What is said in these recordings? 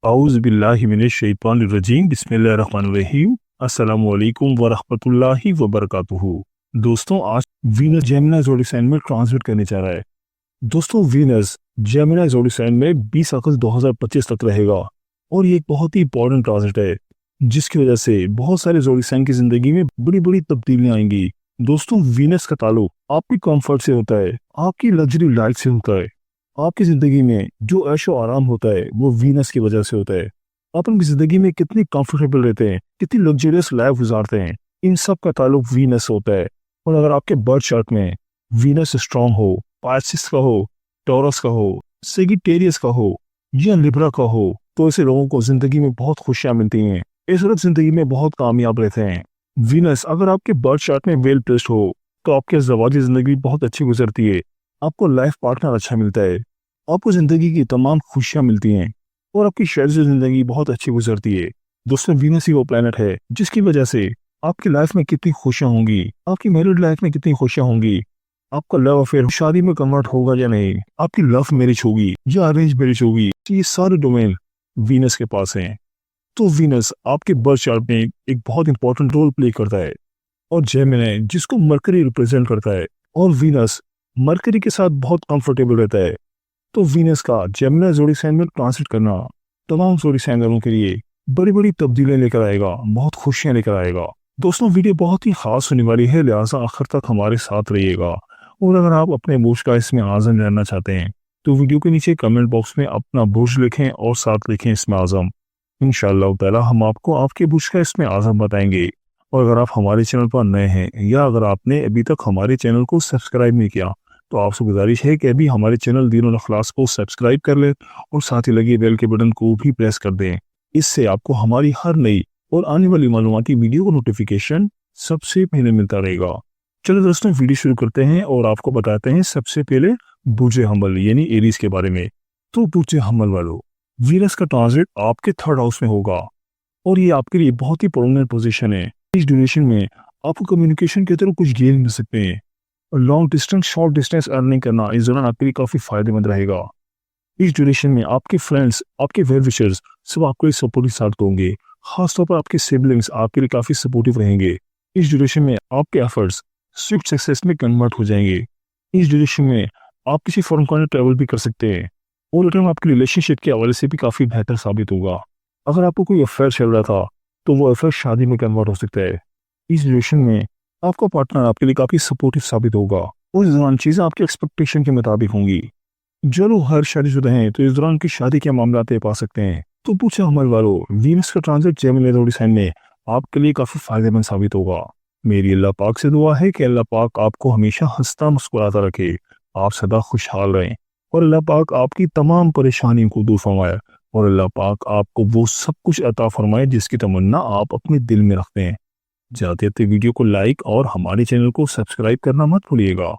औज़ु बिल्लाहि मिनश शैतानिर रजीम बिस्मिल्लाहिर रहमानिर रहीम अस्सलामु अलैकुम व रहमतुल्लाहि व बरकातुहू। दोस्तों, आज वीनस जेमिनी ज़ोडिएक साइन में ट्रांजिट करने जा रहा है। दोस्तों, वीनस जेमिनी ज़ोडिएक साइन में 20 अगस्त 2025 तक रहेगा और ये एक बहुत ही इंपॉर्टेंट ट्रांजिट है जिसकी वजह से बहुत सारे ज़ोडिएक साइन की जिंदगी में बड़ी बड़ी तब्दीलियां आएंगी। दोस्तों, वीनस का ताल्लुक आपकी कंफर्ट से होता है, आपकी लग्जरी लाइफ से होता है। आपकी ज़िंदगी में जो ऐशो आराम होता है वो वीनस की वजह से होता है। आप अपनी ज़िंदगी में कितनी कंफर्टेबल रहते हैं, कितनी लग्जरियस लाइफ गुजारते हैं, इन सब का ताल्लुक वीनस होता है। और अगर आपके बर्थ चार्ट में वीनस स्ट्रांग हो, पाइसेस का हो, टॉरस का हो, सेजिटेरियस का हो या लिब्रा का हो, तो ऐसे लोगों को ज़िंदगी में बहुत खुशियाँ मिलती हैं। इस वक्त ज़िंदगी में बहुत कामयाब रहते हैं। वीनस अगर आपके बर्थ चार्ट में वेल प्लेस्ड हो तो आपके ज़वाजी ज़िंदगी बहुत अच्छी गुजरती है, आपको लाइफ पार्टनर अच्छा मिलता है, आपको जिंदगी की तमाम खुशियां मिलती हैं और आपकी शायद से जिंदगी बहुत अच्छी गुजरती है। दोस्तों, वीनस ही वो प्लेनेट है जिसकी वजह से आपकी लाइफ में कितनी खुशियां होंगी, आपकी मैरिड लाइफ में कितनी खुशियां होंगी, आपका लव अफेयर शादी में कन्वर्ट होगा या नहीं, आपकी लव मैरिज होगी या अरेंज मैरिज होगी, ये सारे डोमेन वीनस के पास हैं। तो वीनस आपके बर्थ चार्ट में एक बहुत इंपॉर्टेंट रोल प्ले करता है और जेमिनी जिसको मरकरी रिप्रेजेंट करता है, और वीनस मरकरी के साथ बहुत कंफर्टेबल रहता है। तो वीनस का जेमिनी ज़ोडिएक साइन में ट्रांजिट करना तमाम ज़ोडिएक साइन वालों के लिए बड़ी बड़ी तब्दीलियां लेकर आएगा, बहुत खुशियां लेकर आएगा। दोस्तों, वीडियो बहुत ही खास होने वाली है, लिहाजा आखिर तक हमारे साथ रहिएगा। और अगर आप अपने बुर्ज का इसमें आज़म जानना चाहते हैं तो वीडियो के नीचे कमेंट बॉक्स में अपना बुर्ज लिखें और साथ लिखें इसमें आज़म। इंशाअल्लाह ताला हम आपको आपके बुर्ज का इसमें आज़म बताएंगे। और अगर आप हमारे चैनल पर नए हैं या अगर आपने अभी तक हमारे चैनल को सब्सक्राइब नहीं किया तो आपसे गुजारिश है कि अभी हमारे चैनल दीनुल अखलास को सब्सक्राइब कर लें और साथ ही लगे बेल के बटन को भी प्रेस कर दें। इससे आपको हमारी हर नई और आने वाली मालूमाती वीडियो का नोटिफिकेशन सबसे पहले मिलता रहेगा। चलो दोस्तों, वीडियो शुरू करते हैं और आपको बताते हैं सबसे पहले बुर्ज हमल यानी एरीज के बारे में। तो बुर्ज हमल वालों, वीनस का ट्रांजिट आपके 3rd हाउस में होगा और ये आपके लिए बहुत ही प्रोमिनेंट पोजीशन है। इस ड्यूरेशन में आपको कम्युनिकेशन के तरफ कुछ गेन मिल सकते हैं और long distance short distance earning करना इस दौरान आपके लिए काफी फायदेमंद रहेगा। इस ड्यूरेशन में आपके फ्रेंड्स, आपके वेल विशर्स सब आपके लिए सपोर्टिव साबित होंगे। खासतौर पर आपके सिबलिंग्स आपके लिए काफी सपोर्टिव रहेंगे। इस ड्यूरेशन में आपके एफर्ट्स स्विफ्ट सक्सेस में कन्वर्ट हो जाएंगे। इस ड्यूरेशन में आप किसी फॉरेन कंट्री ट्रेवल भी कर सकते हैं और रिटर्न आपके रिलेशनशिप के हवाले से भी काफी बेहतर साबित होगा। अगर आपको कोई अफेयर चल रहा था तो वो अफेयर शादी में कन्वर्ट हो सकता है। इस ड्यूरेशन में आपका पार्टनर आपके लिए काफी सपोर्टिव साबित होगा और इस दौरान चीजें आपके एक्सपेक्टेशन के मुताबिक होंगी। जो लोग हर शादीशुदा हैं तो इस दौरान की शादी के मामला तय पा सकते हैं। तो पूछे हमल वालों, वीनस का ट्रांजिट जेमिनी ज़ोडिएक साइन में आपके लिए काफी फायदेमंद साबित होगा। मेरी अल्लाह पाक से दुआ है कि अल्लाह पाक आपको हमेशा हंसता मुस्कुराता रखे, आप सदा खुशहाल रहें और अल्लाह पाक आपकी तमाम परेशानियों को दूर फरमाए और अल्लाह पाक आपको वो सब कुछ अता फरमाए जिसकी तमन्ना आप अपने दिल में रखते हैं। जाते जाते वीडियो को लाइक और हमारे चैनल को सब्सक्राइब करना मत भूलिएगा।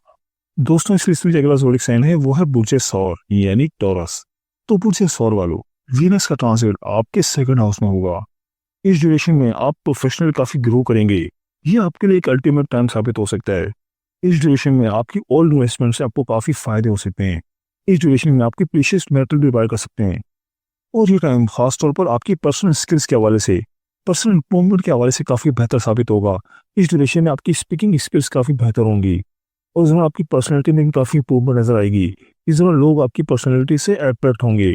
दोस्तों, इस लिस्ट में जो अगला ज़ोडिएक साइन है वो है बुर्ज सौर यानी टॉरस। तो बुर्ज सौर वालों, वीनस का ट्रांजिट आपके 2nd हाउस में होगा। इस ड्यूरेशन में आप प्रोफेशनल काफी ग्रो करेंगे। ये आपके लिए एक अल्टीमेट टाइम साबित हो सकता है। इस ड्यूरेशन में आपकी ओल्ड इन्वेस्टमेंट से आपको काफी फायदे हो सकते हैं। इस ड्यूरेशन में आपकी प्रीशियस मेटल भी बाय कर सकते हैं और ये टाइम खासतौर पर आपकी पर्सनल स्किल्स के हवाले से, पर्सनल इंप्रूवमेंट के हवाले से काफी बेहतर साबित होगा। इस ड्यूरेशन में आपकी स्पीकिंग स्किल्स काफी बेहतर होंगी और इस दौरान आपकी पर्सनैलिटी में काफी इंप्रूवमेंट नजर आएगी। इस दौरान लोग आपकी पर्सनैलिटी से अट्रैक्ट होंगे।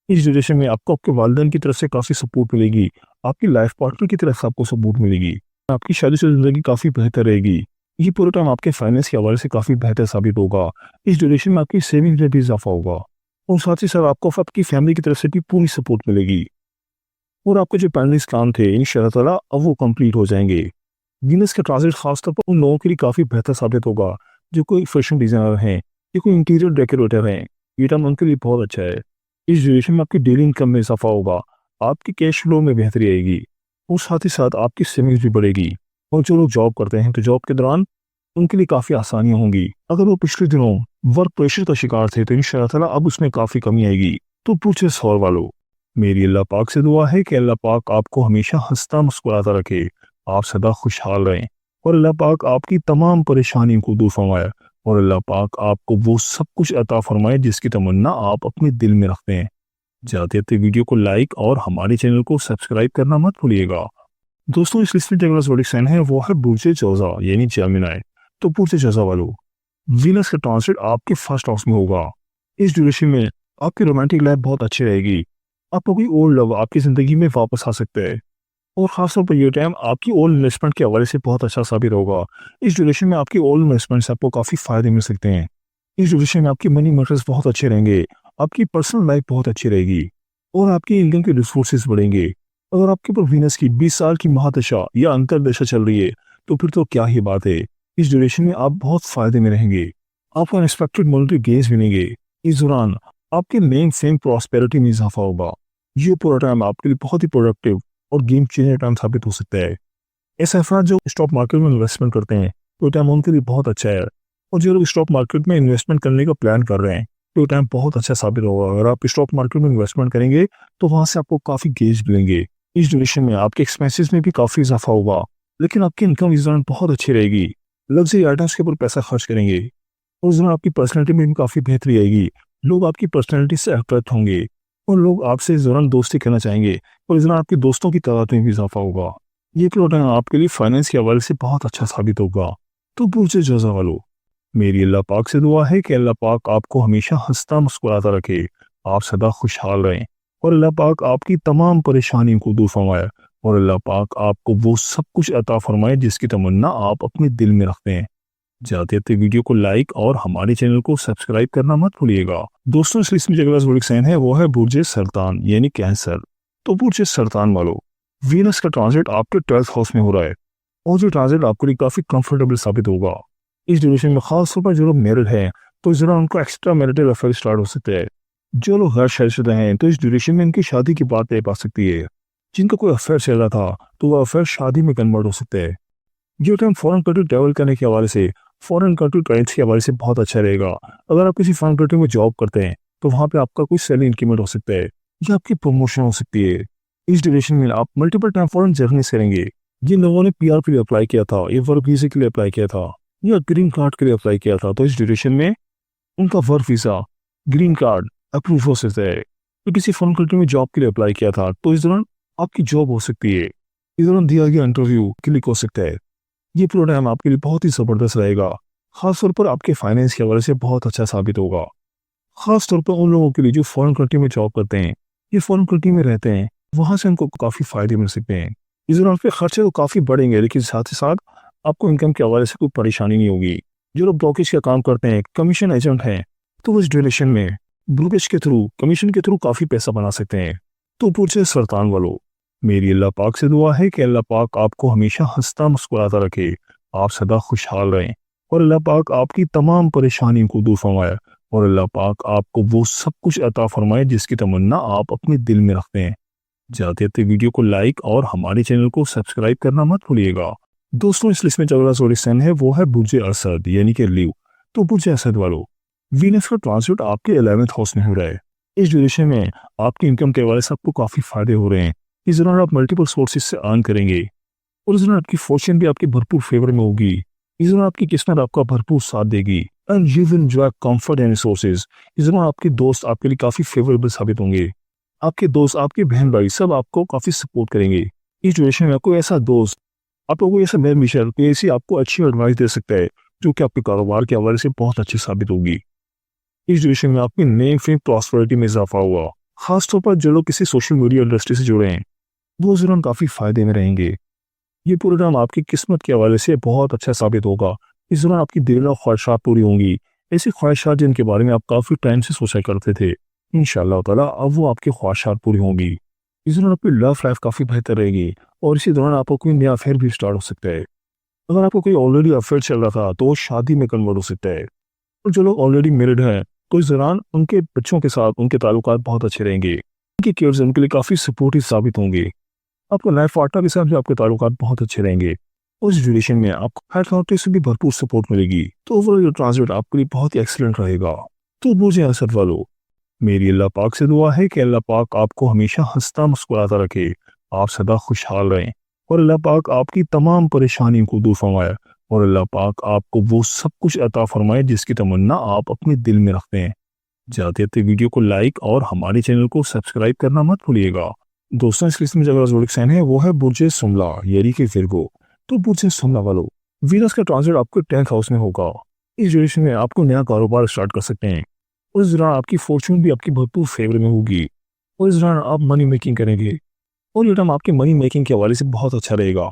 इस ड्यूरेशन में आपको आपके वालिदैन की तरफ से काफी सपोर्ट मिलेगी, आपकी लाइफ पार्टनर की तरफ से आपको सपोर्ट मिलेगी, आपकी शादीशुदा जिंदगी काफी बेहतर रहेगी। ये पूरा टाइम आपके फाइनेंस के हवाले से काफी बेहतर साबित होगा। इस ड्यूरेशन में आपकी सेविंग में भी इजाफा होगा और साथ ही साथ आपको आपकी फैमिली की तरफ से भी पूरी सपोर्ट मिलेगी और आपके जो पेंडिंग काम थे इंशाअल्लाह ताला अब वो कंप्लीट हो जाएंगे। वीनस का ट्रांजिट खासतौर पर उन लोगों के लिए काफी बेहतर साबित होगा जो कोई फैशन डिजाइनर हैं या कोई इंटीरियर डेकोरेटर हैं। ये टाइम उनके लिए बहुत अच्छा है। इस ड्यूरेशन में आपकी डेली इनकम में इजाफा होगा, आपकी कैश फ्लो में बेहतरी आएगी और साथ ही साथ आपकी सेविंग्स भी बढ़ेगी। और जो लोग जॉब करते हैं तो जॉब के दौरान उनके लिए काफी आसानियां होंगी। अगर वो पिछले दिनों वर्क प्रेशर का शिकार थे तो इंशाअल्लाह ताला अब उसमें काफी कमी आएगी। तो बुर्ज सौर वालों, मेरी अल्लाह पाक से दुआ है कि अल्लाह पाक आपको हमेशा हंसता मुस्कुराता रखे, आप सदा खुशहाल रहें और अल्लाह पाक आपकी तमाम परेशानियों को दूर फरमाए और अल्लाह पाक आपको वो सब कुछ अता फरमाए जिसकी तमन्ना आप अपने दिल में रखते हैं। जाते जाते वीडियो को लाइक और हमारे चैनल को सब्सक्राइब करना मत भूलिएगा। दोस्तों इस लिस्ट में जो अगला ज़ोडिक साइन है वो है बुर्ज जोजा यानी जेमिनी। तो बुर्ज जोजा वालों, वीनस का ट्रांजिट आपके फर्स्ट हाउस में होगा। इस ड्यूरेशन में आपकी रोमांटिक लाइफ बहुत अच्छी रहेगी। आपका कोई ओल्ड लव आपकी जिंदगी में वापस आ सकता है और खासतौर पर ये टाइम आपकी ओल्ड इन्वेस्टमेंट के हवाले से बहुत अच्छा साबित होगा। इस ड्यूरेशन में आपकी ओल्ड इन्वेस्टमेंट से आपको काफ़ी फायदे मिल सकते हैं। इस ड्यूरेशन में आपकी मनी मैटर्स बहुत अच्छे रहेंगे, आपकी पर्सनल लाइफ बहुत अच्छी रहेगी और आपकी इनकम के रिसोर्सेज बढ़ेंगे। अगर आपके ऊपर वीनस की 20 साल की महादशा या अंतरदशा चल रही है तो फिर तो क्या ही बात है। इस ड्यूरेशन में आप बहुत फायदे में रहेंगे, आपको अनएक्सपेक्टेड मॉनेटरी गेन्स मिलेंगे। इस दौरान आपके नेम फेम प्रॉस्पेरिटी में इजाफा होगा। ये पूरा टाइम आपके लिए बहुत ही प्रोडक्टिव और गेम चेंजर टाइम साबित हो सकता है। ऐसे अफराद जो स्टॉक मार्केट में इन्वेस्टमेंट करते हैं तो टाइम उनके लिए बहुत अच्छा है और जो लोग स्टॉक मार्केट में इन्वेस्टमेंट करने का प्लान कर रहे हैं तो टाइम बहुत अच्छा साबित होगा। अगर आप स्टॉक मार्केट में इन्वेस्टमेंट करेंगे तो वहां से आपको काफी गेज मिलेंगे। इस ड्यूरेशन में आपके एक्सपेंसेस में भी काफी इजाफा होगा, लेकिन आपकी इनकम इस दौरान बहुत अच्छी रहेगी। लग्जरी आइटम्स के ऊपर पैसा खर्च करेंगे और इस दौरान आपकी पर्सनैलिटी में भी काफी बेहतरी आएगी। लोग आपकी पर्सनैलिटी से अट्रैक्ट होंगे और लोग आपसे इस दौरान दोस्ती करना चाहेंगे और इस दौरान आपकी दोस्तों की तादाद में भी इजाफा होगा। ये प्लॉट आपके लिए फाइनेंस के हवाले से बहुत अच्छा साबित होगा। तो बुर्ज जोजा वालों, मेरी अल्लाह पाक से दुआ है कि अल्लाह पाक आपको हमेशा हंसता मुस्कुराता रखे, आप सदा खुशहाल रहें और अल्लाह पाक आपकी तमाम परेशानियों को दूर फरमाए और अल्लाह पाक आपको वो सब कुछ अता फरमाए जिसकी तमन्ना आप अपने दिल में रखते हैं। जाते जाते वीडियो को लाइक और हमारे चैनल को सब्सक्राइब करना मत भूलिएगा। दोस्तों इस लिस्ट में जो अगला ज़ोडिक साइन है वो है बुर्ज सरतान यानी कैंसर। तो बुर्ज सरतान वालों, वीनस का ट्रांजिट आपके 12th हाउस में हो रहा है और जो ट्रांजिट आपके लिए काफी कंफर्टेबल साबित होगा। इस ड्यूरेशन में खासतौर पर जो लोग मैरिड हैं तो इस दौरान उनको एक्स्ट्रा मैरिटल अफेयर स्टार्ट हो सकते हैं। जो लोग गैर शादीशुदा हैं तो इस ड्यूरेशन में इनकी शादी की बात तय पा सकती है। जिनका कोई अफेयर चल रहा था तो वह अफेयर शादी में कन्वर्ट हो सकता है। ये टाइम फॉरेन कंट्री ट्रैवल करने के हवाले से, फॉरेन कंट्री ट्रेड्स के हवाले से बहुत अच्छा रहेगा। अगर आप किसी फॉरेन कंट्री में जॉब करते हैं तो वहाँ पे आपका कोई सैलरी इंक्रीमेंट हो सकता है या आपकी प्रमोशन हो सकती है। इस ड्यूरेशन में आप मल्टीपल टाइम फॉरेन जर्नीज करेंगे। जिन लोगों ने पीआर के लिए अप्लाई किया था या वर्क वीजा के लिए अप्लाई किया था या ग्रीन कार्ड के लिए अप्लाई किया था तो इस ड्यूरेशन में उनका work visa, green card approve हो सकता है। तो किसी फॉरेन कंट्री में जॉब के लिए अप्लाई किया था तो इस दौरान आपकी जॉब हो सकती है। इस दौरान दिया गया इंटरव्यू क्लिक हो सकता है। ये प्रोग्राम आपके लिए बहुत ही जबरदस्त रहेगा, खासतौर पर आपके फाइनेंस के हवाले से बहुत अच्छा साबित होगा। खासतौर पर उन लोगों के लिए जो फॉरेन कंट्री में जॉब करते हैं, ये फॉरेन कंट्री में रहते हैं, वहां से उनको काफी फायदे मिल सकते हैं। इस दौरान आपके खर्चे तो काफी बढ़ेंगे लेकिन साथ ही साथ आपको इनकम के हवाले से कोई परेशानी नहीं होगी। जो लोग ब्रोकेज का काम करते हैं, कमीशन एजेंट हैं, तो वो इस ड्यूरेशन में ब्रोकेज के थ्रू, कमीशन के थ्रू काफी पैसा बना सकते हैं। तो पूछे सरतान वालों, मेरी अल्लाह पाक से दुआ है कि अल्लाह पाक आपको हमेशा हंसता मुस्कुराता रखे, आप सदा खुशहाल रहें और अल्लाह पाक आपकी तमाम परेशानियों को दूर फरमाए और अल्लाह पाक आपको वो सब कुछ अता फरमाए जिसकी तमन्ना आप अपने दिल में रखते हैं। जाते जाते वीडियो को लाइक और हमारे चैनल को सब्सक्राइब करना मत भूलिएगा। दोस्तों इस लिस्ट में जो अगला ज़ोडिक साइन है वो है बुर्ज असद यानी कि लीव। तो बुर्ज असद वालों, वीनस का ट्रांजिट आपके 11th हाउस में हो रहा है। इस ड्यूरेशन में आपकी इनकम के हवाले से आपको काफी फायदे हो रहे हैं। इस दौरान आप मल्टीपल सोर्सेज से अर्न करेंगे और इस दौरान आपकी फॉर्चून भी आपके भरपूर फेवर में होगी। इस दौरान आपकी किस्मत आपका भरपूर साथ देगी and you will enjoy comfort and resources. इस दौरान आपके दोस्त आपके लिए काफी फेवरेबल साबित होंगे। आपके दोस्त, आपके बहन भाई सब आपको काफी सपोर्ट करेंगे। इस ड्यूरेशन में आपको ऐसा दोस्त, आपको कोई ऐसा मेल मिशर ऐसी आपको अच्छी एडवाइस दे सकता है जो कि आपके कारोबार के हवाले से बहुत अच्छी साबित होगी। इस ड्यूरेशन में आपकी नेम फेम प्रॉस्पेरिटी में इजाफा हुआ। खासतौर पर जो लोग किसी सोशल मीडिया इंडस्ट्री से जुड़े हैं वो इस दौरान काफी फायदे में रहेंगे। ये प्रोग्राम आपकी किस्मत के हवाले से बहुत अच्छा साबित होगा। इस दौरान आपकी दिल और ख्वाहिशात पूरी होंगी, ऐसी ख्वाहिशात जिनके बारे में आप काफी टाइम से सोचा करते थे। इंशाअल्लाह ताला अब वो आपकी ख्वाहिशात पूरी होंगी। इस दौरान आपकी लव लाइफ काफी बेहतर रहेगी और इसी दौरान आपको कोई नया अफेयर भी स्टार्ट हो सकता है। अगर आपको कोई ऑलरेडी अफेयर चल रहा था तो वो शादी में कन्वर्ट हो सकता है और जो लोग ऑलरेडी मैरिड हैं तो इस दौरान उनके बच्चों के साथ उनके ताल्लुकात बहुत अच्छे रहेंगे। उनकी केयर्स उनके लिए काफी सपोर्टिव साबित होंगे। आपको लाइफ पार्टनर के साथ भी आपके ताल्लुकात बहुत अच्छे रहेंगे। उस ड्यूरेशन में आपको हेल्थ अथॉरिटी से भी भरपूर सपोर्ट मिलेगी। तो ओवरऑल ये ट्रांजिट आपके लिए बहुत ही एक्सीलेंट रहेगा। तो बुर्ज असद वालों, मेरी अल्लाह पाक से दुआ है कि अल्लाह पाक आपको हमेशा हंसता मुस्कुराता रखे, आप सदा खुशहाल रहें और अल्लाह पाक आपकी तमाम परेशानियों को दूर फरमाए और अल्लाह पाक आपको वो सब कुछ अता फरमाए जिसकी तमन्ना आप अपने दिल में रखते हैं। जाते जाते वीडियो को लाइक और हमारे चैनल को सब्सक्राइब करना मत भूलिएगा। दोस्तों इस लिस्ट में जो अगला ज़ोडिक साइन है वो है बुर्ज सुमला यानी कि विर्गो। तो बुर्ज सुमला वालों, वीनस का ट्रांजिट आपके 10th हाउस में होगा। इस ड्यूरेशन में आपको नया कारोबार स्टार्ट कर सकते हैं। उस दौरान आपकी फॉर्चून भी आपकी भरपूर फेवर में होगी और इस दौरान आप मनी मेकिंग करेंगे और ये टाइम आपके मनी मेकिंग के हवाले से बहुत अच्छा रहेगा।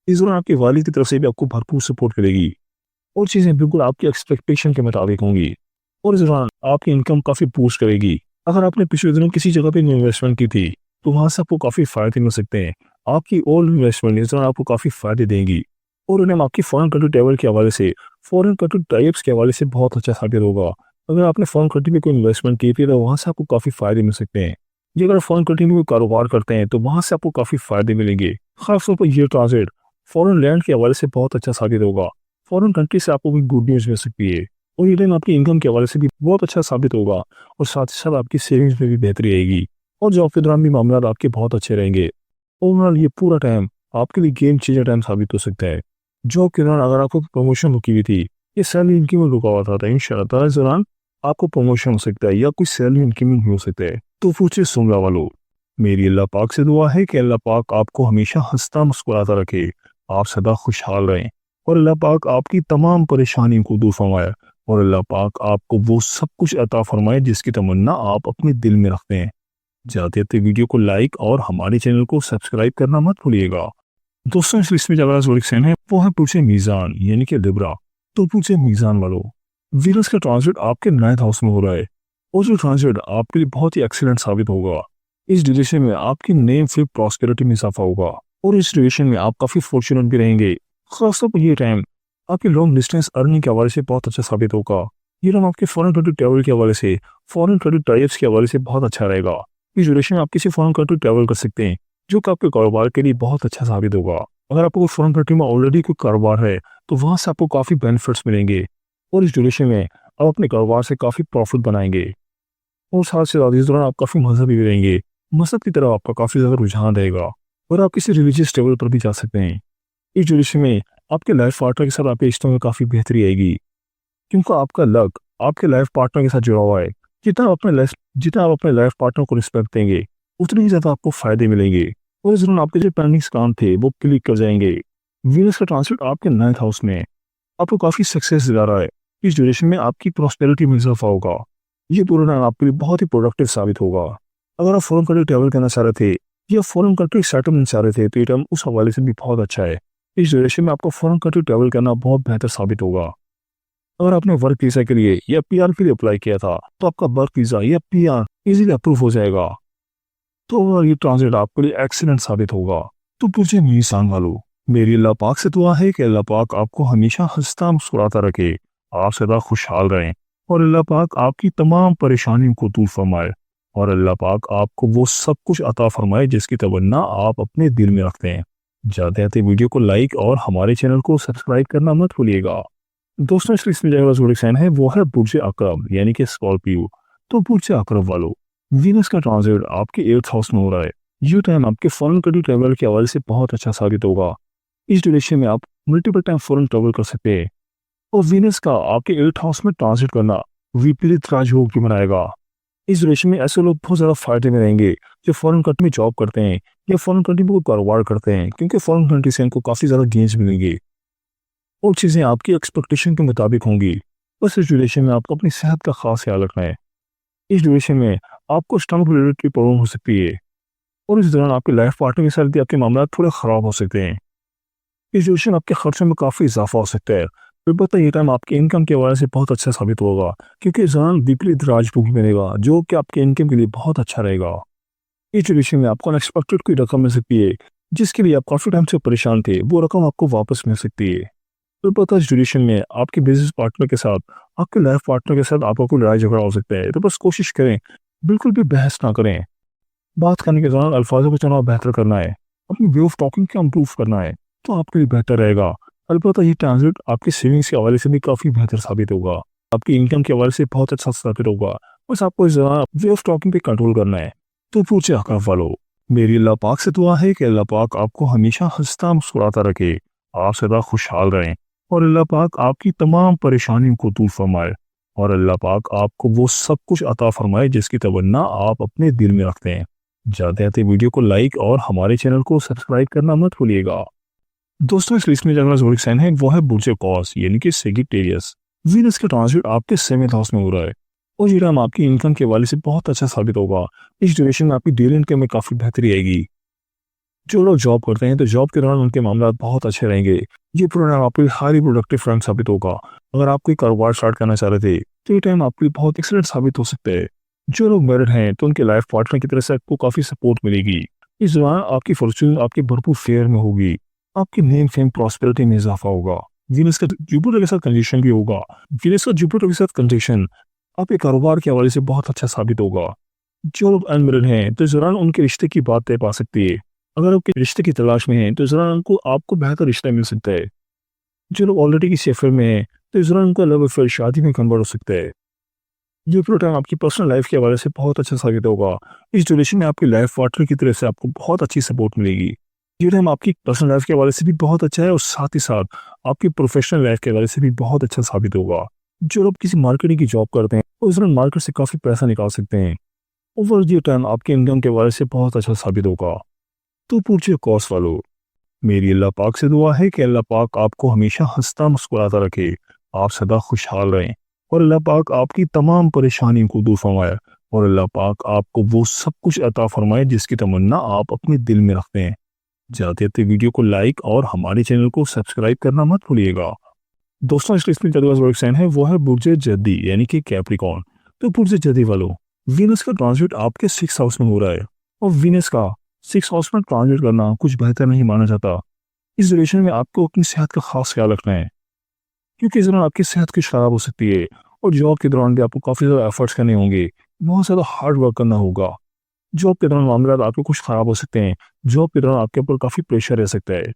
इस दौरान आपके वालिद की तरफ से भी आपको भरपूर सपोर्ट करेगी और चीज़ें बिल्कुल आपकी एक्सपेक्टेशन के मुताबिक होंगी और इस दौरान आपकी इनकम काफ़ी बूस्ट करेगी। अगर आपने पिछले दिनों किसी जगह पे इन्वेस्टमेंट की थी तो वहाँ से आपको काफ़ी फ़ायदे मिल सकते हैं। आपकी ओल्ड इन्वेस्टमेंट इस दौरान आपको काफ़ी फ़ायदे देंगी और उन्हें आपकी फॉरेन कंट्री ट्रैवल के हवाले से, फॉरेन कंट्री टाइप्स के हवाले से बहुत अच्छा साबित होगा। अगर आपने फॉरेन कंट्री में कोई इन्वेस्टमेंट की थी तो वहाँ से आपको काफ़ी फ़ायदे मिल सकते हैं। ये अगर फॉरेन कंट्री में कोई कारोबार करते हैं तो वहाँ से आपको काफ़ी फ़ायदे मिलेंगे। खासतौर पर ये ट्रांजिट फॉरेन लैंड के हवाले से बहुत अच्छा साबित होगा। फॉरेन कंट्री से आपको कोई गुड न्यूज़ मिल सकती है और ये टाइम आपकी इनकम के हवाले से भी बहुत अच्छा साबित होगा और साथ ही साथ आपकी सेविंग्स में भी बेहतरी आएगी और जॉब के दौरान भी मामला आपके बहुत अच्छे रहेंगे। ओवरऑल ये पूरा टाइम आपके लिए गेम चेंजर टाइम साबित हो सकता है। जॉब के दौरान अगर आपको प्रमोशन रुकी हुई थी, ये सैलरी इंक्रीमेंट रुका हुआ था, तो इंशाल्लाह ताला इस दौरान आपको प्रमोशन हो सकता है या कोई सैलरी इंक्रीमेंट हो सकता है। तो पूछे सुमला वालों, मेरी अल्लाह पाक से दुआ है कि अल्लाह पाक आपको हमेशा हंसता मुस्कुराता रखे, आप सदा खुशहाल रहें और अल्लाह पाक आपकी तमाम परेशानियों को दूर फरमाए और अल्लाह पाक आपको वो सब कुछ अता फरमाए जिसकी तमन्ना आप अपने दिल में रखते हैं। जाते जाते वीडियो को लाइक और हमारे चैनल को सब्सक्राइब करना मत भूलिएगा। दोस्तों इस लिस्ट में जो अगला ज़ोडिक साइन है वो है पूछे मीज़ान यानी कि लिब्रा। तो पूछे मीज़ान वालों, वीनस का ट्रांजिट आपके 9th हाउस में हो रहा है और जो ट्रांजिट आपके लिए बहुत ही एक्सीलेंट साबित होगा। इस ड्यूरेशन में आपकी नेम फिर प्रॉस्पेरिटी में इजाफा होगा और इस ड्यूरेशन में आप काफ़ी फॉर्चुनेट भी रहेंगे। खासतौर पर ये टाइम आपके लॉन्ग डिस्टेंस अर्निंग के हवाले से बहुत अच्छा साबित होगा। ये टाइम आपके फॉरेन कंट्री ट्रैवल के हवाले से, फॉरेन कंट्री टाइप्स के हवाले से बहुत अच्छा रहेगा। इस ड्यूरेशन में आप किसी फॉरेन कंट्री ट्रैवल कर सकते हैं जो कि आपके कारोबार के लिए बहुत अच्छा साबित होगा। अगर आपको कोई फॉरेन कंट्री में ऑलरेडी कोई कारोबार है तो वहाँ से आपको काफ़ी बेनिफिट्स मिलेंगे और इस ड्यूरेशन में आप अपने कारोबार से काफ़ी प्रॉफिट बनाएंगे और साथ से साथ इस दौरान आप काफ़ी मजहबी भी रहेंगे। मजहब की तरफ आपका काफ़ी ज़्यादा रुझान रहेगा और आप किसी रिलीजियस लेवल पर भी जा सकते हैं। इस ड्यूरेशन में आपके लाइफ पार्टनर के साथ आपके रिश्तों में काफ़ी बेहतरी आएगी क्योंकि आपका लक आपके लाइफ पार्टनर के साथ जुड़ा हुआ है। जितना आप अपने लाइफ पार्टनर को रिस्पेक्ट देंगे उतनी ही ज़्यादा आपको फ़ायदे मिलेंगे और इस दौरान आपके जो पेंडिंग काम थे वो क्लिक कर जाएंगे। वीनस का ट्रांसिट आपके 9th हाउस में आपको काफ़ी सक्सेस दिला रहा है। इस ड्यूरेशन में आपकी प्रॉस्पेरिटी में इजाफा होगा। ये पूरा टाइम आपके लिए बहुत ही प्रोडक्टिव साबित होगा। अगर आप फॉरेन कंट्री ट्रैवल करना चाह रहे थे या फॉरेन कंट्री सेटलमेंट चाह रहे थे तो ये टाइम उस हवाले से भी बहुत अच्छा है। इस ड्यूरेशन में आपको फॉरेन कंट्री ट्रैवल करना बहुत बेहतर साबित होगा। अगर आपने वर्क वीज़ा के लिए या पीआर के लिए अप्लाई किया था तो आपका वर्क वीज़ा या पीआर इजीली अप्रूव हो जाएगा। तो ये ट्रांजिट आपके लिए एक्सीलेंट साबित होगा। तो पूछे मीज़ान वालों, मेरी अल्लाह पाक से दुआ है कि अल्लाह पाक आपको हमेशा हंसता मुस्कुराता रखे, आप सदा खुशहाल रहें और अल्लाह पाक आपकी तमाम परेशानियों को दूर फरमाए और अल्लाह पाक आपको वो सब कुछ अता फरमाए जिसकी तमन्ना आप अपने दिल में रखते हैं। जाते जाते वीडियो को लाइक और हमारे चैनल को सब्सक्राइब करना मत भूलिएगा। दोस्तों इस लिस्ट में जो ज़ोडिक साइन है वो है बुर्ज अकरब यानी कि स्कॉर्पियो। तो बुर्ज अकरब वालों, वीनस का ट्रांजिट आपके 8th हाउस में हो रहा है। ये टाइम आपके फॉरेन कंट्री ट्रैवल के हवाले से बहुत अच्छा साबित होगा। इस ड्यूरेशन में आप मल्टीपल टाइम फॉरेन ट्रैवल कर सकते हैं और वीनस का आपके 8th हाउस में ट्रांजिट करना विपरीत राजयोग भी बनाएगा। इस ड्यूरेशन में ऐसे लोग बहुत ज़्यादा फायदे में रहेंगे जो फॉरेन कंट्री में जॉब करते हैं या फॉरेन कंट्री में कोई कारोबार करते हैं क्योंकि फॉरेन कंट्री से इनको काफ़ी ज़्यादा गेंस मिलेंगे और चीज़ें आपकी एक्सपेक्टेशन के मुताबिक होंगी। बस इस ड्यूरेशन में आपको अपनी सेहत का खास ख्याल रखना है। इस ड्यूरेशन में आपको स्टमक रिलेटेड प्रॉब्लम हो सकती है और इस दौरान आपके लाइफ पार्टनर के साथ भी आपके मामला थोड़े ख़राब हो सकते हैं। इस ड्यूरेशन में आपके खर्चों में काफ़ी इजाफा हो सकता है। अलबत्ता ये टाइम आपके इनकम के हवाले से बहुत अच्छा साबित होगा क्योंकि इस दौरान विपरीत राजयोग मिलेगा जो कि आपके इनकम के लिए बहुत अच्छा रहेगा। इस ड्यूरेशन में आपको अनएक्सपेक्टेड कोई रकम मिल सकती है जिसके लिए आप काफ़ी टाइम से परेशान थे, वो रकम आपको वापस मिल सकती है। अलबत्ता इस ड्यूरेशन में आपके बिजनेस पार्टनर के साथ, आपके लाइफ पार्टनर के साथ आपका कोई लड़ाई झगड़ा हो सकता है। तो बस कोशिश करें, बिल्कुल भी बहस ना करें। बात करने के दौरान अल्फाजों का चुनाव बेहतर करना है, अपनी वे ऑफ टॉकिंग को इम्प्रूव करना है तो आपके लिए बेहतर रहेगा। अलबत्ता ये ट्रांजिट आपकी सेविंग्स के हवाले से भी काफ़ी बेहतर साबित होगा, आपकी इनकम के हवाले से बहुत अच्छा साबित होगा। बस आपको इस दौरान वे ऑफ टॉकिंग पे कंट्रोल करना है। तो पूछे अकरब वालों, मेरी अल्लाह पाक से दुआ है कि अल्लाह पाक आपको हमेशा हंसता मुस्कुराता रखे, आप सदा खुशहाल रहें और अल्लाह पाक आपकी तमाम परेशानियों को दूर फरमाए और अल्लाह पाक आपको वो सब कुछ अता फरमाए जिसकी तमन्ना आप अपने दिल में रखते हैं। जाते जाते वीडियो को लाइक और हमारे चैनल को सब्सक्राइब करना मत भूलिएगा। दोस्तों, इस लिस्ट में जो अगला ज़ोडिक साइन है वो है बुर्ज कौस यानी कि सेजिटेरियस। वीनस का ट्रांजिट आपके 7th हाउस में हो रहा है और ये टाइम आपकी इनकम के हवाले से बहुत अच्छा साबित होगा। इस ड्यूरेशन में आपकी डेली इनकम में काफ़ी बेहतरी आएगी। जो लोग जॉब करते हैं तो जॉब के दौरान उनके मामला बहुत अच्छे रहेंगे। ये प्रोग्राम आपके लिए हाईली प्रोडक्टिव फ्रेंड साबित होगा। अगर आप कोई कारोबार स्टार्ट करना चाह रहे थे तो ये टाइम आपके लिए बहुत एक्सीलेंट साबित हो सकता है। जो लोग मैरिड हैं तो उनके लाइफ पार्टनर की तरफ से आपको काफ़ी सपोर्ट मिलेगी। इस दौरान आपकी फॉर्चून आपके भरपूर फेयर में होगी। आपकी नेम फेम प्रॉस्पेरिटी में इजाफा होगा। वीनस का जुपिटर के साथ कंजंक्शन भी होगा। वीनस का जुपिटर के साथ कंजंक्शन आपके कारोबार के हवाले से बहुत अच्छा साबित होगा। जो लोग अनमैरिड हैं तो इस दौरान उनके रिश्ते की बात तय पा सकती है। अगर आपके रिश्ते की तलाश में हैं तो इस दौरान उनको आपको बेहतर रिश्ता मिल सकता है। जो लोग ऑलरेडी किसी अफेयर में हैं तो इस दौरान उनका लव अफेयर शादी में कन्वर्ट हो सकता है। ये प्रोग्राम आपकी पर्सनल लाइफ के हवाले से बहुत अच्छा साबित होगा। इस ड्यूरेशन में आपकी लाइफ पार्टनर की तरफ से आपको बहुत अच्छी सपोर्ट मिलेगी। ये टाइम आपकी पर्सनल लाइफ के हवाले से भी बहुत अच्छा है और साथ ही साथ आपकी प्रोफेशनल लाइफ के हवाले से भी बहुत अच्छा साबित होगा। जो लोग किसी मार्केटिंग की जॉब करते हैं तो इस दौरान मार्केट से काफ़ी पैसा निकाल सकते हैं। ओवरऑल ये टाइम आपके इनकम के हवाले से बहुत अच्छा साबित होगा। तो पूछिए कौस वालों, मेरी अल्लाह पाक से दुआ है कि अल्लाह पाक आपको हमेशा हंसता मुस्कुराता रखे, आप सदा खुशहाल रहें और अल्लाह पाक आपकी तमाम परेशानियों को दूर फरमाए और अल्लाह पाक आपको वो सब कुछ अता फरमाए जिसकी तमन्ना आप अपने दिल में रखते हैं। जाते जाते वीडियो को लाइक और हमारे चैनल को सब्सक्राइब करना मत भूलिएगा। दोस्तों, इस लिस्ट में जो साइन है वो है बुर्ज जद्दी यानी कि कैप्रिकॉर्न। तो बुर्ज जद्दी वालों, वीनस का ट्रांजिट आपके 6th हाउस में हो रहा है और वीनस का 6th हाउस में ट्रांजिट करना कुछ बेहतर नहीं माना जाता। इस ड्यूरेशन में आपको अपनी सेहत का खास ख्याल रखना है क्योंकि इस दौरान आपकी सेहत कुछ खराब हो सकती है और जॉब के दौरान भी आपको काफ़ी ज़्यादा एफर्ट्स करने होंगे, बहुत ज़्यादा हार्ड वर्क करना होगा। जॉब के दौरान मामला आपके कुछ खराब हो सकते हैं। जॉब के दौरान आपके ऊपर काफ़ी प्रेशर रह सकता है।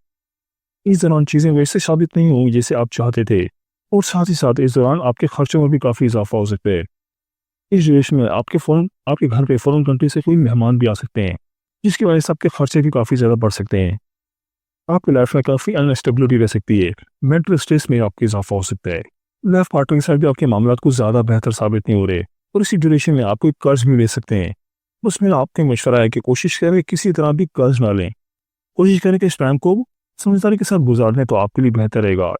इस दौरान चीज़ें वैसे साबित नहीं होंगी जैसे आप चाहते थे और साथ ही साथ इस दौरान आपके खर्चों में भी काफ़ी इजाफा हो सकता है। इस ड्यूरेशन में आपके घर पे फॉरेन कंट्री से कोई मेहमान भी आ सकते हैं जिसकी वजह से आपके खर्चे भी काफ़ी ज़्यादा बढ़ सकते हैं। आपकी लाइफ में काफ़ी अनस्टेबिलिटी रह सकती है। मेंटल स्ट्रेस में आपका इजाफा हो सकता है। लाइफ पार्टनर के साथ भी आपके मामला कुछ ज़्यादा बेहतर साबित नहीं हो रहे और इसी ड्यूरेशन में आप कोई कर्ज भी ले सकते हैं। बस मेरा आपको मशवरा है कि कोशिश करें किसी तरह भी कर्ज ना लें। कोशिश करें कि इस टाइम को समझदारी के साथ गुजारने तो आपके लिए बेहतर रहेगा।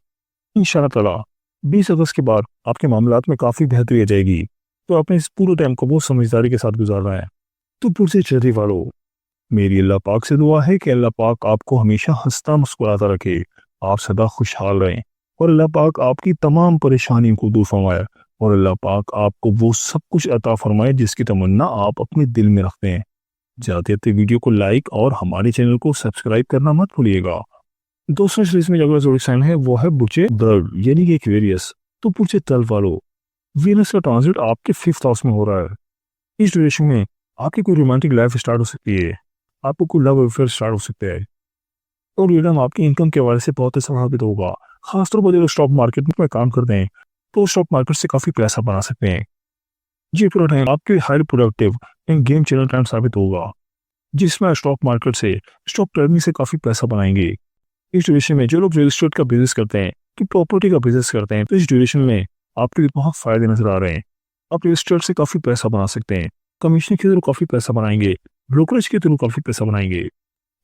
इंशाअल्लाह ताला 20 अगस्त के बाद आपके मामलात में काफ़ी बेहतरी आ जाएगी। तो आपने इस पूरे टाइम को बहुत समझदारी के साथ गुजारना है। तो पुरसे जल्दी वालों, मेरी अल्लाह पाक से दुआ है कि अल्लाह पाक आपको हमेशा हंसता मुस्कुराता रखे, आप सदा खुशहाल रहें और अल्लाह पाक आपकी तमाम परेशानियों को दूर फरमाए और अल्लाह पाक आपको वो सब कुछ अता फरमाए जिसकी तमन्ना आप अपने दिल में रखते हैं। जाते जाते वीडियो को लाइक और हमारे चैनल को सब्सक्राइब करना मत भूलिएगा। दोस्तों, इस लिस्ट में जो अगला ज़ोडिक साइन है वो है बुर्ज दल्व यानी कि एक्वेरियस। तो बुर्ज दल्व वालों, वीनस का ट्रांजिट आपके 5th हाउस में हो रहा है। इस ड्यूरेशन में आपकी कोई रोमांटिक लाइफ स्टार्ट हो सकती है। आपको कोई लव अफेयर स्टार्ट हो सकता है और ये टाइम आपकी इनकम के हवाले से बहुत अच्छा साबित होगा। खासतौर पर जो स्टॉक मार्केट में काम करते हैं तो स्टॉक मार्केट से काफ़ी पैसा बना सकते हैं। ये पूरा टाइम आपके highly productive end game changer time साबित होगा जिसमें स्टॉक मार्केट से स्टॉक ट्रेडिंग से काफ़ी पैसा बनाएंगे। इस ड्यूरेशन में जो लोग रियल एस्टेट का बिजनेस करते हैं कि प्रॉपर्टी का बिजनेस करते हैं तो इस ड्यूरेशन में आपके लिए बहुत फायदे नजर आ रहे हैं। आप रियल एस्टेट से काफ़ी पैसा बना सकते हैं। कमीशन के थ्रू काफ़ी पैसा बनाएंगे, ब्रोकरेज के थ्रू काफ़ी पैसा बनाएंगे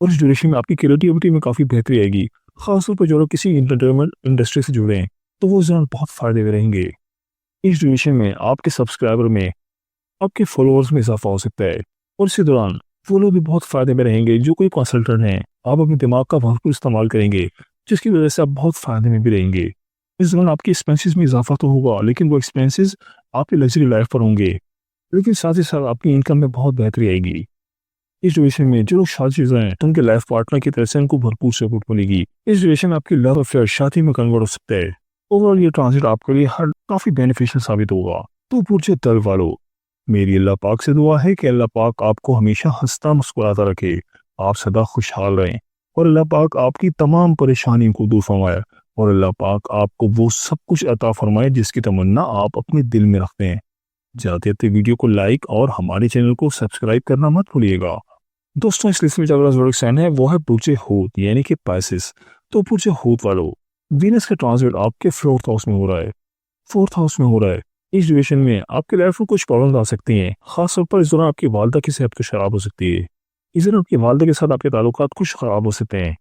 और इस ड्यूरेशन में आपकी क्रिएटिविटी में काफ़ी बेहतरी आएगी। खासतौर पर जो लोग किसी इंटरटेनमेंट इंडस्ट्री से जुड़े हैं तो वो इस दौरान बहुत फायदे में रहेंगे। इस ड्यूरेशन में आपके सब्सक्राइबर में, आपके फॉलोअर्स में इजाफा हो सकता है और इसी दौरान वो लोग भी बहुत फायदे में रहेंगे जो कोई कंसल्टेंट हैं। आप अपने दिमाग का भरपूर इस्तेमाल करेंगे जिसकी वजह से आप बहुत फायदे में भी रहेंगे। इस दौरान आपके एक्सपेंसेस में इजाफा तो होगा लेकिन वो एक्सपेंसेस आपकी लग्जरी लाइफ पर होंगे, लेकिन साथ ही साथ आपकी इनकम में बहुत बेहतरी आएगी। इस ड्यूरेशन में जो लोग शादीशुदा हैं तो उनके लाइफ पार्टनर की तरफ से उनको भरपूर सपोर्ट मिलेगी। इस ड्यूरेशन में आपकी लव अफेयर शादी में कन्वर्ट हो सकता है। ओवरऑल ये ट्रांजिट आपके लिए हर काफ़ी बेनिफिशियल साबित होगा। तो पूछे दल वालों, मेरी अल्लाह पाक से दुआ है कि अल्लाह पाक आपको हमेशा हंसता मुस्कुराता रखे, आप सदा खुशहाल रहें और अल्लाह पाक आपकी तमाम परेशानियों को दूर फरमाए और अल्लाह पाक आपको वो सब कुछ अता फरमाए जिसकी तमन्ना आप अपने दिल में रखते हैं। जाते जाते वीडियो को लाइक और हमारे चैनल को सब्सक्राइब करना मत भूलिएगा। दोस्तों, इस लिस्ट में जो अगला ज़ोडिक साइन है वो है बुर्ज हूत यानी कि पाइसेस। तो बुर्ज हूत वालों, वीनस का ट्रांजिट आपके 4th हाउस में हो रहा है। 4th हाउस में हो रहा है। इस ड्यूरेशन में आपकी लाइफ में कुछ प्रॉब्लम आ सकती हैं, खासतौर पर इस दौरान आपकी वालदा की सेहत कुछ खराब हो सकती है। इस दौरान आपकी वालदा के साथ आपके ताल्लुकात कुछ खराब हो सकते हैं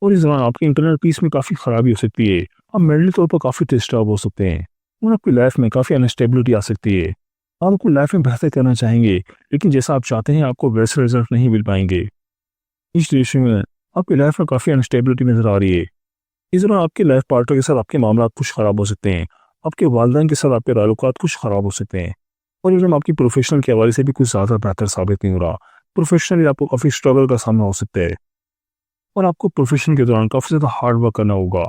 और इस दौरान आपकी इंटरनल पीस में काफ़ी खराबी हो सकती है। आप मेंटली तौर पर काफ़ी डिस्टर्ब हो सकते हैं और आपकी लाइफ में काफ़ी अनस्टेबिलिटी आ सकती है। आप अपनी लाइफ में बेहतर करना चाहेंगे, लेकिन जैसा आप चाहते हैं आपको वैसे रिजल्ट नहीं मिल पाएंगे। इस ड्यूरेशन में आपकी लाइफ में काफ़ी अनस्टेबिलिटी नजर आ रही है। इस दौरान आपके लाइफ पार्टनर के साथ आपके मामला कुछ खराब हो सकते हैं, आपके वालिदैन के साथ आपके ताल्लुकात कुछ खराब हो सकते हैं और ये आपकी प्रोफेशनल के हवाले से भी कुछ ज़्यादा बेहतर साबित नहीं हो रहा। प्रोफेशनली आपको काफ़ी स्ट्रगल का सामना हो सकता है और आपको प्रोफेशन के दौरान काफ़ी ज़्यादा हार्ड वर्क करना होगा।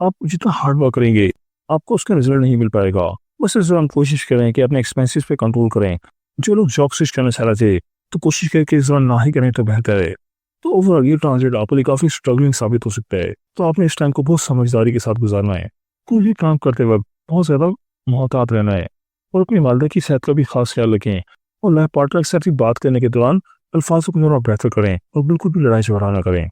आप जितना हार्ड वर्क करेंगे आपको उसका रिजल्ट नहीं मिल पाएगा। बस इस दौरान कोशिश करें कि अपने एक्सपेंसेस पे कंट्रोल करें। जो लोग जॉब स्विच करना चाह रहे थे तो कोशिश करें कि इस दौरान ना ही करें तो बेहतर है। तो ओवरऑल ये ट्रांजिट आपके लिए काफ़ी स्ट्रगलिंग साबित हो सकता है, तो आपने इस टाइम को बहुत समझदारी के साथ गुजारना है। कोई भी काम करते वक्त बहुत ज़्यादा मोहतात रहना है और अपनी वालदा की सेहत का भी खास ख्याल रखें और लाइफ पार्टनर के साथ भी बात करने के दौरान अल्फाजों को थोड़ा बेहतर करें और बिल्कुल भी लड़ाई झगड़ा ना करें,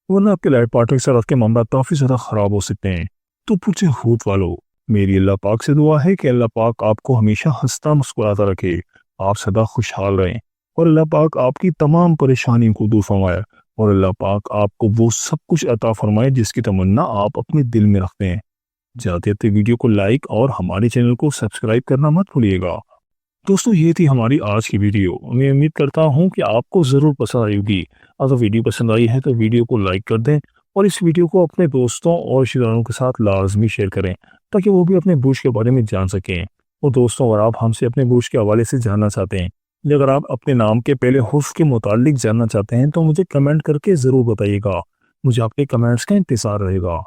वरना आपके लाइफ पार्टनर के साथ आपके मामला काफ़ी ज़्यादा ख़राब हो सकते हैं। तो पूछे हूत वालों, मेरी अल्लाह पाक से दुआ है कि अल्लाह पाक आपको हमेशा हंसता मुस्कुराता रखे, आप सदा खुशहाल रहें और अल्लाह पाक आपकी तमाम परेशानियों को दूर फरमाए और अल्लाह पाक आपको वो सब कुछ अता फरमाए जिसकी तमन्ना आप अपने दिल में रखते हैं। जाते जाते वीडियो को लाइक और हमारे चैनल को सब्सक्राइब करना मत भूलिएगा। दोस्तों ये थी हमारी आज की वीडियो। मैं उम्मीद करता हूँ कि आपको ज़रूर पसंद आई होगी। अगर वीडियो पसंद आई है तो वीडियो को लाइक कर दें और इस वीडियो को अपने दोस्तों और रिश्तेदारों के साथ लाजमी शेयर करें ताकि वो भी अपने बुर्ज के बारे में जान सकें। और दोस्तों अगर आप हमसे अपने बुर्ज के हवाले से जानना चाहते हैं या अगर आप अपने नाम के पहले हुर्फ के मुतालिक जानना चाहते हैं तो मुझे कमेंट करके ज़रूर बताइएगा। मुझे आपके कमेंट्स का इंतज़ार रहेगा।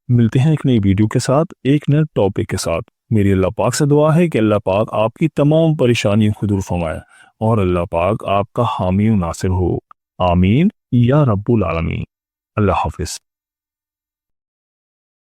मिलते हैं एक नई वीडियो के साथ, एक नए टॉपिक के साथ। मेरी अल्लाह पाक से दुआ है कि अल्लाह पाक आपकी तमाम परेशानियों को दूर फरमाए और अल्लाह पाक आपका हामी और नासिर हो। आमीन या रब्बुल आलमीन। अल्लाह हाफिज़।